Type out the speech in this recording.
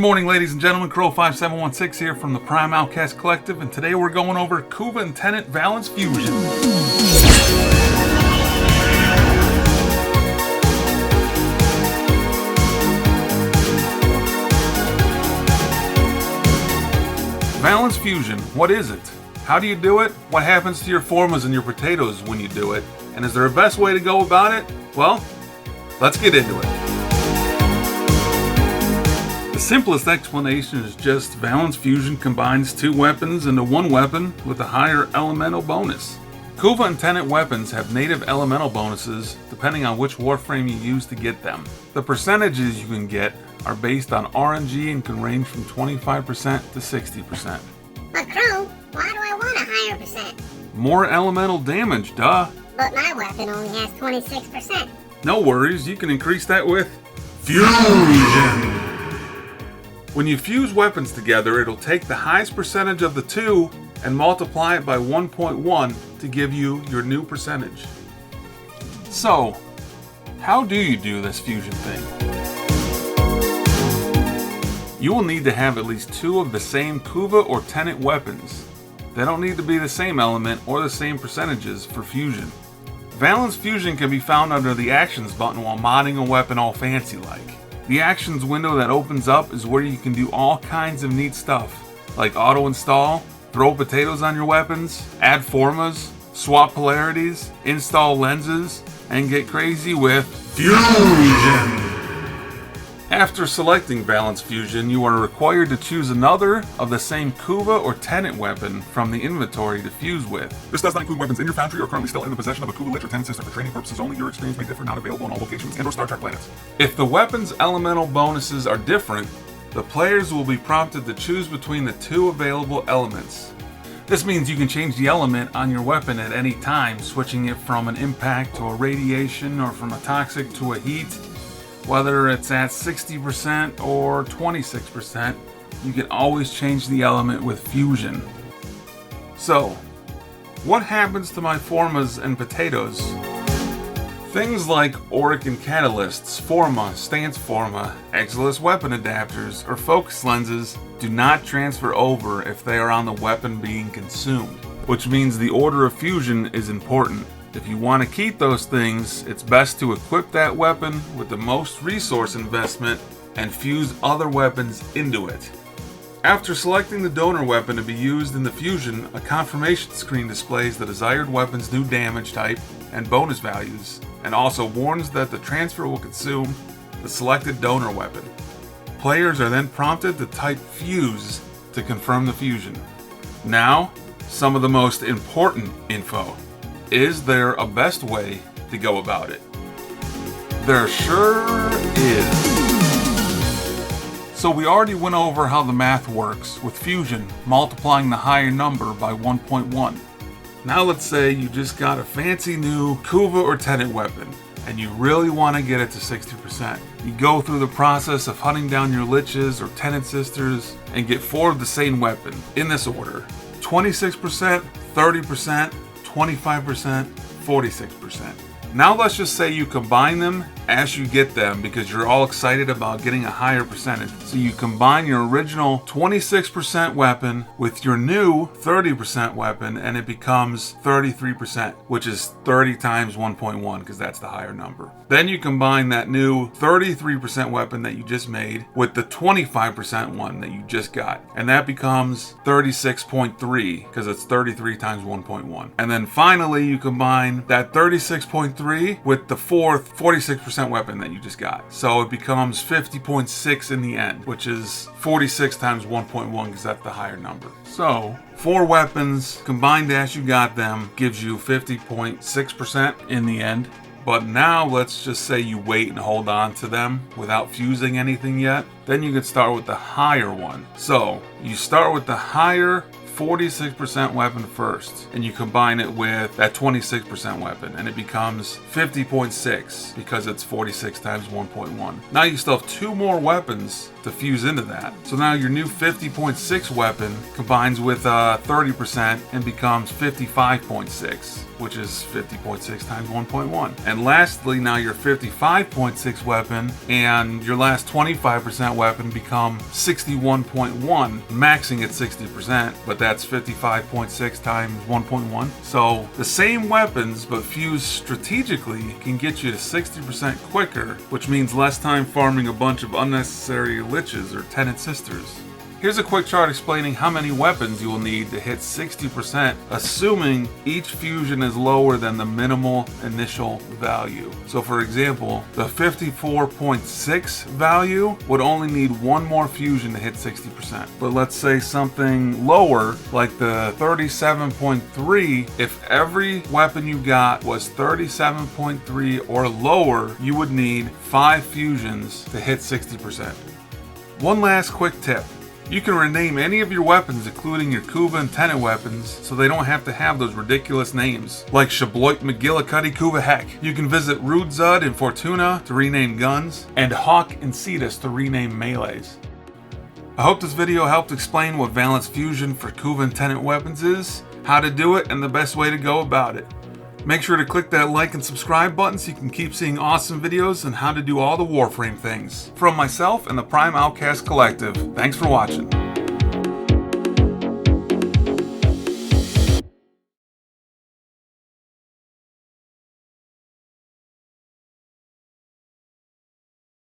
Good morning, ladies and gentlemen. Crow5716 here from the Prime Outcast Collective, and today we're going over Kuva and Tenet Valence Fusion. Valence Fusion, what is it? How do you do it? What happens to your formas and your potatoes when you do it? And is there a best way to go about it? Well, let's get into it. The simplest explanation is just Valence Fusion combines two weapons into one weapon with a higher elemental bonus. Kuva and Tenet weapons have native elemental bonuses depending on which Warframe you use to get them. The percentages you can get are based on RNG and can range from 25% to 60%. But Crow, why do I want a higher percent? More elemental damage, duh. But my weapon only has 26%. No worries, you can increase that with Fusion. When you fuse weapons together, it'll take the highest percentage of the two and multiply it by 1.1 to give you your new percentage. So, how do you do this fusion thing? You will need to have at least two of the same Kuva or Tenet weapons. They don't need to be the same element or the same percentages for fusion. Valence Fusion can be found under the Actions button while modding a weapon all fancy like. The Actions window that opens up is where you can do all kinds of neat stuff, like auto install, throw potatoes on your weapons, add formas, swap polarities, install lenses, and get crazy with Fusion! After selecting Valence Fusion, you are required to choose another of the same Kuva or Tenet weapon from the inventory to fuse with. This does not include weapons in your foundry or currently still in the possession of a Kuva Lich or Tenet system for training purposes only. Your experience may differ, not available on all locations and or Star Trek planets. If the weapon's elemental bonuses are different, the players will be prompted to choose between the two available elements. This means you can change the element on your weapon at any time, switching it from an impact to a radiation or from a toxic to a heat. Whether it's at 60% or 26%, you can always change the element with fusion. So, what happens to my formas and potatoes? Things like auric and catalysts, forma, stance forma, Exilus weapon adapters, or focus lenses do not transfer over if they are on the weapon being consumed, which means the order of fusion is important. If you want to keep those things, it's best to equip that weapon with the most resource investment and fuse other weapons into it. After selecting the donor weapon to be used in the fusion, a confirmation screen displays the desired weapon's new damage type and bonus values, and also warns that the transfer will consume the selected donor weapon. Players are then prompted to type fuse to confirm the fusion. Now, some of the most important info. Is there a best way to go about it? There sure is. So we already went over how the math works with fusion, multiplying the higher number by 1.1. Now let's say you just got a fancy new Kuva or Tenet weapon, and you really want to get it to 60%. You go through the process of hunting down your Liches or Tenet sisters and get four of the same weapon, in this order: 26%, 30%, 25%, 46%. Now let's just say you combine them as you get them because you're all excited about getting a higher percentage. So you combine your original 26% weapon with your new 30% weapon and it becomes 33%, which is 30 times 1.1 because that's the higher number. Then you combine that new 33% weapon that you just made with the 25% one that you just got, and that becomes 36.3 because it's 33 times 1.1. And then finally you combine that 36.3 with the fourth 46% weapon that you just got. So it becomes 50.6 in the end, which is 46 times 1.1 because that's the higher number. So 4 weapons combined as you got them gives you 50.6% in the end. But now let's just say you wait and hold on to them without fusing anything yet. Then you can start with the higher one. So you start with the higher 46% weapon first, and you combine it with that 26% weapon, and it becomes 50.6 because it's 46 times 1.1. Now you still have 2 more weapons to fuse into that. So now your new 50.6 weapon combines with 30% and becomes 55.6, which is 50.6 times 1.1. And lastly, now your 55.6 weapon and your last 25% weapon become 61.1, maxing at 60%, but that's 55.6 times 1.1. So the same weapons, but fused strategically, can get you to 60% quicker, which means less time farming a bunch of unnecessary liches or Tenet sisters. Here's a quick chart explaining how many weapons you will need to hit 60%, assuming each fusion is lower than the minimal initial value. So for example, the 54.6 value would only need one more fusion to hit 60%. But let's say something lower, like the 37.3, if every weapon you got was 37.3 or lower, you would need 5 fusions to hit 60%. One last quick tip. You can rename any of your weapons, including your Kuva and Tenet weapons, so they don't have to have those ridiculous names, like Shabloit McGillicuddy Kuva Heck. You can visit Rude Zud and Fortuna to rename guns, and Hawk and Cetus to rename melees. I hope this video helped explain what Valence Fusion for Kuva and Tenet weapons is, how to do it, and the best way to go about it. Make sure to click that like and subscribe button so you can keep seeing awesome videos on how to do all the Warframe things. From myself and the Prime Outcast Collective, thanks for watching.